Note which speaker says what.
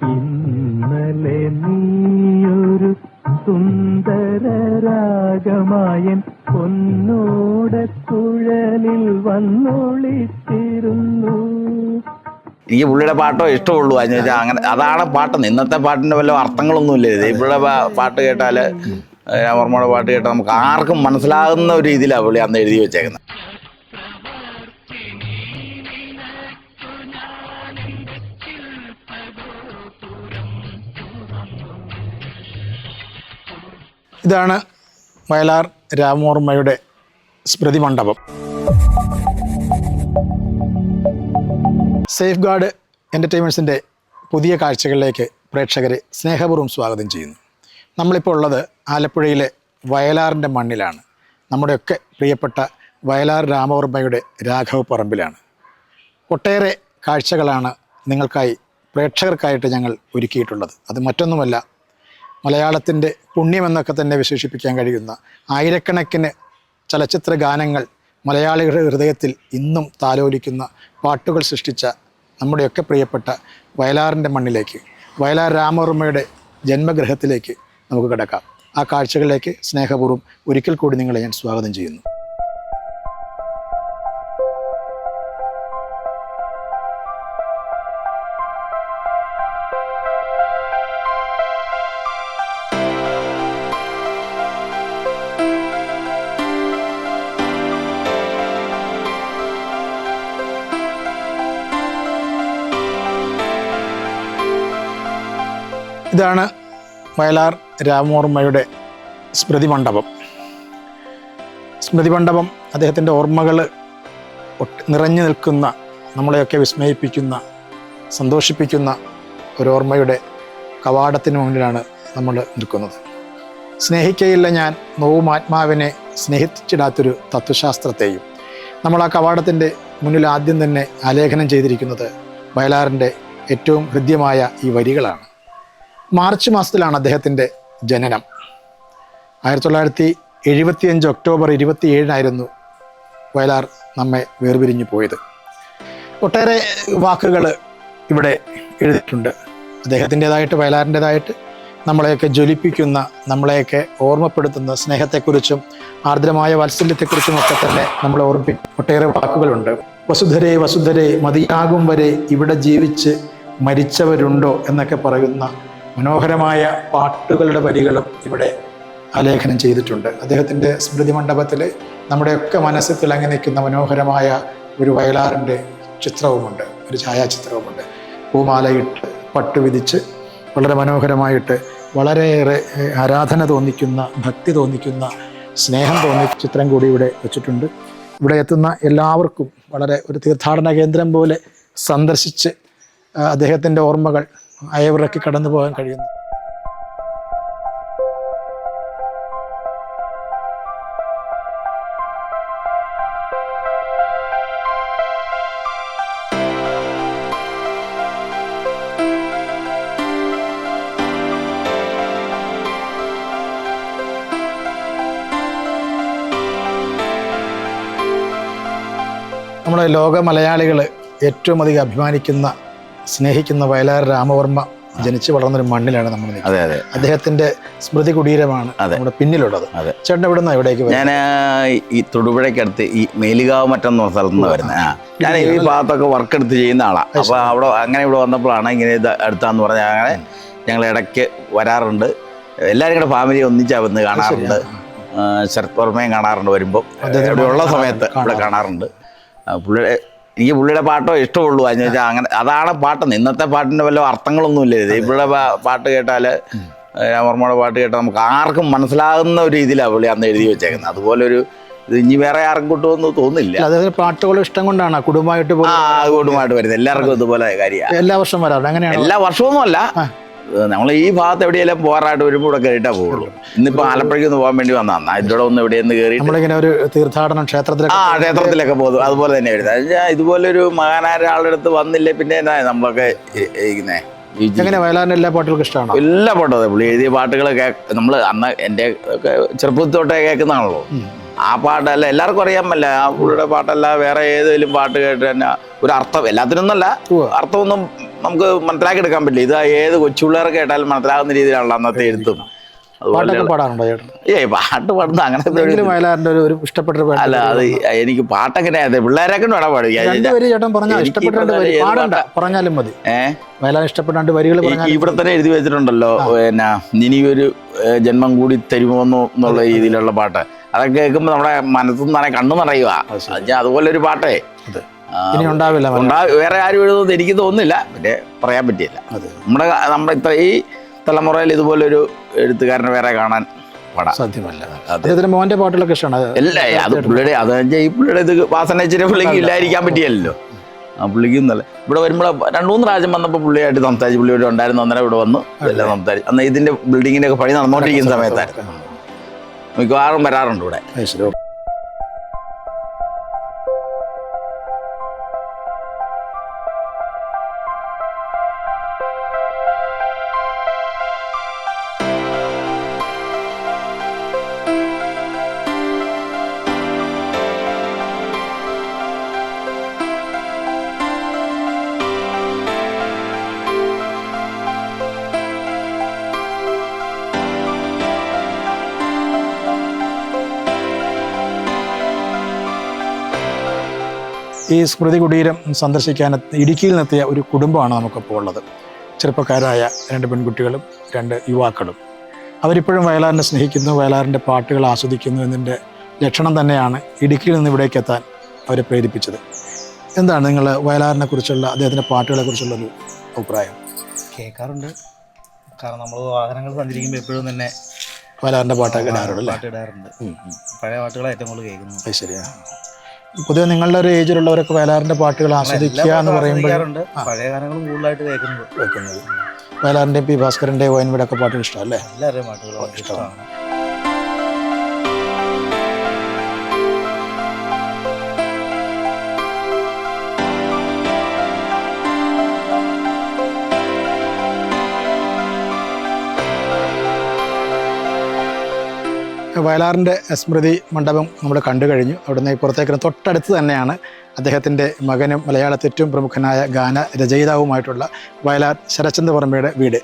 Speaker 1: ഇന്നലെ നീയൊരു സുന്ദര രാഗമായൻ പൊന്നോട കുഴലിൽ വന്നൊളിച്ചിരുന്നു.
Speaker 2: എനിക്ക് പുള്ളിയുടെ പാട്ടോ ഇഷ്ടമുള്ളൂ എന്ന് വെച്ചാൽ അങ്ങനെ അതാണ് പാട്ട്. ഇന്നത്തെ പാട്ടിൻ്റെ വല്ല അർത്ഥങ്ങളൊന്നുമില്ല. പുള്ളിയുടെ പാട്ട് കേട്ടാൽ ഓർമ്മയുടെ പാട്ട് കേട്ടാൽ നമുക്ക് ആർക്കും മനസ്സിലാകുന്ന ഒരു രീതിയിലാണ് പുള്ളി അന്ന് എഴുതി വെച്ചേക്കുന്നത്.
Speaker 3: ഇതാണ് വയലാർ രാമവർമ്മയുടെ സ്മൃതി മണ്ഡപം. സേഫ് ഗാർഡ് എൻ്റർടൈൻമെൻറ്റ്സിൻ്റെ പുതിയ കാഴ്ചകളിലേക്ക് പ്രേക്ഷകരെ സ്നേഹപൂർവ്വം സ്വാഗതം ചെയ്യുന്നു. നമ്മളിപ്പോൾ ഉള്ളത് ആലപ്പുഴയിലെ വയലാറിൻ്റെ മണ്ണിലാണ്. നമ്മുടെയൊക്കെ പ്രിയപ്പെട്ട വയലാർ രാമവർമ്മയുടെ രാഘവ പറമ്പിലാണ്. ഒട്ടേറെ കാഴ്ചകളാണ് നിങ്ങൾക്കായി പ്രേക്ഷകർക്കായിട്ട് ഞങ്ങൾ ഒരുക്കിയിട്ടുള്ളത്. അത് മറ്റൊന്നുമല്ല, മലയാളത്തിൻ്റെ പുണ്യമെന്നൊക്കെ തന്നെ വിശേഷിപ്പിക്കാൻ കഴിയുന്ന ആയിരക്കണക്കിന് ചലച്ചിത്ര ഗാനങ്ങൾ മലയാളികളുടെ ഹൃദയത്തിൽ ഇന്നും താലോലിക്കുന്ന പാട്ടുകൾ സൃഷ്ടിച്ച നമ്മുടെയൊക്കെ പ്രിയപ്പെട്ട വയലാറിൻ്റെ മണ്ണിലേക്ക്, വയലാർ രാമവർമ്മയുടെ ജന്മഗൃഹത്തിലേക്ക് നമുക്ക് കിടക്കാം. ആ കാഴ്ചകളിലേക്ക് സ്നേഹപൂർവ്വം ഒരിക്കൽ കൂടി നിങ്ങളെ ഞാൻ സ്വാഗതം ചെയ്യുന്നു. ഇതാണ് വയലാർ രാമവർമ്മയുടെ സ്മൃതി മണ്ഡപം. സ്മൃതി മണ്ഡപം അദ്ദേഹത്തിൻ്റെ ഓർമ്മകൾ നിറഞ്ഞു നിൽക്കുന്ന, നമ്മളെയൊക്കെ വിസ്മയിപ്പിക്കുന്ന, സന്തോഷിപ്പിക്കുന്ന ഒരു കവാടത്തിന് മുന്നിലാണ് നമ്മൾ നിൽക്കുന്നത്. സ്നേഹിക്കയില്ല ഞാൻ നോവും ആത്മാവിനെ സ്നേഹിച്ചിടാത്തൊരു തത്വശാസ്ത്രത്തെയും. നമ്മൾ ആ കവാടത്തിൻ്റെ മുന്നിൽ ആദ്യം തന്നെ ആലേഖനം ചെയ്തിരിക്കുന്നത് വയലാറിൻ്റെ ഏറ്റവും ഹൃദ്യമായ ഈ വരികളാണ്. മാർച്ച് മാസത്തിലാണ് അദ്ദേഹത്തിൻ്റെ ജനനം. 1975 ഒക്ടോബർ 27 വയലാർ നമ്മെ വേർപിരിഞ്ഞു പോയത്. ഒട്ടേറെ വാക്കുകൾ ഇവിടെ എഴുതിയിട്ടുണ്ട്. അദ്ദേഹത്തിൻ്റെതായിട്ട്, വയലാറിൻ്റെതായിട്ട് നമ്മളെയൊക്കെ ജ്വലിപ്പിക്കുന്ന, നമ്മളെയൊക്കെ ഓർമ്മപ്പെടുത്തുന്ന സ്നേഹത്തെക്കുറിച്ചും ആർദ്രമായ വാത്സല്യത്തെക്കുറിച്ചും ഒക്കെ തന്നെ നമ്മളെ ഓർമ്മിപ്പിക്കും ഒട്ടേറെ വാക്കുകളുണ്ട്. വസുധരേ വസുധരേ മതിയാകും വരെ ഇവിടെ ജീവിച്ച് മരിച്ചവരുണ്ടോ എന്നൊക്കെ പറയുന്ന മനോഹരമായ പാട്ടുകളുടെ വരികളും ഇവിടെ ആലേഖനം ചെയ്തിട്ടുണ്ട്. അദ്ദേഹത്തിൻ്റെ സ്മൃതി മണ്ഡപത്തിൽ നമ്മുടെയൊക്കെ മനസ്സിൽ തിളങ്ങി നിൽക്കുന്ന മനോഹരമായ ഒരു വയലാറിൻ്റെ ചിത്രവുമുണ്ട്, ഒരു ഛായാചിത്രവുമുണ്ട്. പൂമാലയിട്ട് പട്ടു വിധിച്ച് വളരെ മനോഹരമായിട്ട്, വളരെയേറെ ആരാധന തോന്നിക്കുന്ന, ഭക്തി തോന്നിക്കുന്ന, സ്നേഹം തോന്നിയ ചിത്രം കൂടി ഇവിടെ വെച്ചിട്ടുണ്ട്. ഇവിടെ എത്തുന്ന എല്ലാവർക്കും വളരെ ഒരു തീർത്ഥാടന കേന്ദ്രം പോലെ സന്ദർശിച്ച് അദ്ദേഹത്തിൻ്റെ ഓർമ്മകൾ അയവിറക്കി കടന്നു പോകാൻ കഴിയുന്നു. നമ്മുടെ ലോക മലയാളികൾ ഏറ്റവും അധികം അഭിമാനിക്കുന്ന, സ്നേഹിക്കുന്ന വയലാർ രാമവർമ്മ ജനിച്ചു വളർന്നൊരു മണ്ണിലാണ് നമ്മൾ നിൽക്കുന്നത്. അദ്ദേഹത്തിന്റെ സ്മൃതി കുടീരമാണ് നമ്മുടെ പിന്നിലുള്ളത്. ചേട്ടൻ എവിടെ നിന്നാണ് ഇവിടേക്ക്?
Speaker 2: ഞാൻ ഈ തൊടുപുഴയ്ക്കടുത്ത് ഈ മേലുകാവ് മറ്റെന്ന സ്ഥലത്ത് നിന്ന് വരുന്നത്. ഞാൻ ഈ ഭാഗത്തൊക്കെ വർക്ക് എടുത്ത് ചെയ്യുന്ന ആളാണ്. അപ്പോൾ ഇവിടെ വന്നപ്പോഴാണ് ഇങ്ങനെ ഇത് അടുത്താന്ന് പറഞ്ഞാൽ അങ്ങനെ ഞങ്ങൾ ഇടയ്ക്ക് വരാറുണ്ട്. എല്ലാവരും കൂടെ ഫാമിലി ഒന്നിച്ചാൽ വന്ന് കാണാറുണ്ട്. ശരത് വർമ്മയും കാണാറുണ്ട്. വരുമ്പോൾ ഇവിടെയുള്ള സമയത്ത് ഇവിടെ കാണാറുണ്ട്. എനിക്ക് പുള്ളിയുടെ പാട്ടോ ഇഷ്ടമുള്ളൂ എന്ന് വെച്ചാൽ അങ്ങനെ അതാണ് പാട്ട്. ഇന്നത്തെ പാട്ടിൻ്റെ വല്ല അർത്ഥങ്ങളൊന്നുമില്ല. പുള്ളിയുടെ പാട്ട് കേട്ടാൽ, ഓർമ്മയുടെ പാട്ട് കേട്ടാൽ നമുക്ക് ആർക്കും മനസ്സിലാകുന്ന ഒരു രീതിയിലാണ് പുള്ളി അന്ന് എഴുതി വെച്ചേക്കുന്നത്. അതുപോലെ ഒരു ഇത് ഇനി വേറെ ആർക്കും കിട്ടുമെന്ന് തോന്നുന്നില്ല.
Speaker 3: അതായത് പാട്ടുകൾ ഇഷ്ടം കൊണ്ടാണ് കുടുംബമായിട്ട്
Speaker 2: വരുന്നത്. എല്ലാവർക്കും ഇതുപോലെ കാര്യമാണ്.
Speaker 3: എല്ലാ വർഷവും വരാറുണ്ട്. അങ്ങനെയാണ്?
Speaker 2: എല്ലാ വർഷമൊന്നും അല്ല, നമ്മൾ ഈ ഭാഗത്ത് എവിടെയെല്ലാം പോകാറായിട്ട് വരുമ്പോൾ ഇവിടെ കയറിയിട്ടാ പോകുള്ളൂ. ഇന്നിപ്പോൾ ആലപ്പുഴയ്ക്ക് പോകാൻ വേണ്ടി വന്നതാണ്. ഇതിവിടെ ഒന്ന് എവിടെയെന്ന് കയറി
Speaker 3: നമ്മളിങ്ങനെ ഒരു തീർത്ഥാടനം
Speaker 2: ക്ഷേത്രത്തിലൊക്കെ പോകും. അതുപോലെ തന്നെ വരുന്നത്. ഇതുപോലൊരു മഹാനായ ഒരാളുടെ അടുത്ത് വന്നില്ലേ പിന്നെ എന്നാ നമ്മളൊക്കെ ഇരിക്കുന്നത്.
Speaker 3: വയലാറിന്റെ എല്ലാ പാട്ടുകൾക്കും ഇഷ്ടമാണ്.
Speaker 2: എല്ലാ പാട്ടും അതെ. പുള്ളി എഴുതിയ പാട്ടുകൾ നമ്മൾ അന്ന് എൻ്റെ ചെറുപ്പത്തോട്ടേ കേൾക്കുന്നതാണല്ലോ. ആ പാട്ടല്ല എല്ലാവർക്കും അറിയാമല്ല. ആ പുള്ളിയുടെ പാട്ടല്ല വേറെ ഏതെങ്കിലും പാട്ട് കേട്ട് തന്നെ ഒരു അർത്ഥം എല്ലാത്തിനൊന്നല്ല, അർത്ഥമൊന്നും നമുക്ക് മനസ്സിലാക്കി എടുക്കാൻ പറ്റില്ല. ഇത് ഏത് കൊച്ചു പിള്ളേർക്ക് കേട്ടാലും മനസ്സിലാകുന്ന രീതിയിലാണല്ലോ അന്നത്തെ എഴുത്തും.
Speaker 3: പാട്ടൊക്കെ പാടാറുണ്ടോ ചേട്ടൻ?
Speaker 2: പാട്ട് പാടുന്ന അങ്ങനെ
Speaker 3: വയലാറിന്റെ ഒരു ഇഷ്ടപ്പെട്ട
Speaker 2: അല്ല, അത് എനിക്ക് പാട്ടങ്ങനെ പിള്ളേരൊക്കെ വേണം പാടിക്കാൻ.
Speaker 3: ചേട്ടൻ പറഞ്ഞാലും മതി. വയലാർ ഇഷ്ടപ്പെട്ടാണ്ട് വരികൾ
Speaker 2: ഇവിടെ തന്നെ എഴുതി വെച്ചിട്ടുണ്ടല്ലോ, പിന്നെ ഇനിയൊരു ജന്മം കൂടി തരുമോ എന്നുള്ള രീതിയിലുള്ള പാട്ട്. അതൊക്കെ കേൾക്കുമ്പോ നമ്മുടെ മനസ്സിൽ നിന്ന് തന്നെ കണ്ണു നിറയുക. അതുപോലെ ഒരു പാട്ടേ
Speaker 3: ഇനി ഉണ്ടാവില്ല,
Speaker 2: വേറെ ആരും എഴുതുന്നത് എനിക്ക് തോന്നുന്നില്ല. പിന്നെ പറയാൻ പറ്റിയില്ല. നമ്മുടെ ഇത്ര ഈ തലമുറയിൽ ഇതുപോലൊരു എഴുത്തുകാരനെ വേറെ കാണാൻ പാടാം,
Speaker 3: സാധ്യമല്ല. മോന്റെ പാട്ടുകളൊക്കെ ഇഷ്ടമാണ്.
Speaker 2: അല്ല, അത് പുള്ളിയുടെ ഈ പുള്ളിയുടെ ഇത് വാസനച്ചിരി പുള്ളിക്ക് ഇല്ലായിരിക്കാൻ പറ്റിയല്ലോ. ആ പുള്ളിക്കും നല്ല ഇവിടെ വരുമ്പോൾ 2-3 പ്രാവശ്യം വന്നപ്പോൾ പുള്ളിയായിട്ട് സംസാരിച്ച്, പുള്ളിയോട് ഉണ്ടായിരുന്നു. അന്നേരം ഇവിടെ വന്നു എല്ലാം സംസാരിച്ചു. അന്ന് ഇതിന്റെ ബിൽഡിങ്ങിന്റെ ഒക്കെ പണി നടന്നുകൊണ്ടിരിക്കുന്ന സമയത്തായിരുന്നു. മിക്കവാറും വരാറുണ്ട് ഇവിടെ.
Speaker 3: ഈ സ്മൃതി കുടീരം സന്ദർശിക്കാൻ ഇടുക്കിയിൽ നിന്നെത്തിയ ഒരു കുടുംബമാണ് നമുക്കിപ്പോൾ ഉള്ളത്. ചെറുപ്പക്കാരായ 2 പെൺകുട്ടികളും 2 യുവാക്കളും. അവരിപ്പോഴും വയലാറിനെ സ്നേഹിക്കുന്നു, വയലാറിൻ്റെ പാട്ടുകൾ ആസ്വദിക്കുന്നു എന്നതിൻ്റെ ലക്ഷണം തന്നെയാണ് ഇടുക്കിയിൽ നിന്ന് ഇവിടേക്ക് എത്താൻ അവരെ പ്രേരിപ്പിച്ചത്. എന്താണ് നിങ്ങൾ വയലാറിനെ കുറിച്ചുള്ള, അദ്ദേഹത്തിൻ്റെ പാട്ടുകളെ കുറിച്ചുള്ളൊരു അഭിപ്രായം?
Speaker 4: കേൾക്കാറുണ്ട്. കാരണം നമ്മൾ വാഹനങ്ങൾ സഞ്ചരിക്കുമ്പോൾ എപ്പോഴും തന്നെ
Speaker 3: വയലാറിൻ്റെ പാട്ടൊക്കെ ഇടാറുണ്ട്.
Speaker 4: പഴയ പാട്ടുകളാണ് ഏറ്റവും കൂടുതൽ കേൾക്കുന്നത്.
Speaker 3: അത് ശരിയാണ്. പൊതുവെ നിങ്ങളുടെ ഒരു ഏജിലുള്ളവരൊക്കെ വയലാറിൻ്റെ പാട്ടുകൾ ആസ്വദിക്കുക എന്ന് പറയുമ്പോൾ
Speaker 4: പഴയ ഗാനങ്ങളും കൂടുതലായിട്ട് കേൾക്കുന്നത്.
Speaker 3: വയലാറിൻ്റെയും പി ഭാസ്കരൻ്റെയും വയൻവീടെ ഒക്കെ പാട്ടുകൾ ഇഷ്ടമല്ലേ?
Speaker 4: എല്ലാവരുടെയും പാട്ടുകളും ഇഷ്ടമാണ്.
Speaker 3: വയലാറിൻ്റെ സ്മൃതി മണ്ഡപം നമ്മൾ കണ്ടു കഴിഞ്ഞു. അവിടുന്ന് പുറത്തേക്ക് തൊട്ടടുത്ത് തന്നെയാണ് അദ്ദേഹത്തിൻ്റെ മകനും മലയാളത്തെ ഏറ്റവും പ്രമുഖനായ ഗാന രചയിതാവുമായിട്ടുള്ള വയലാർ ശരചന്ദ്ര വർമ്മയുടെ വീട്.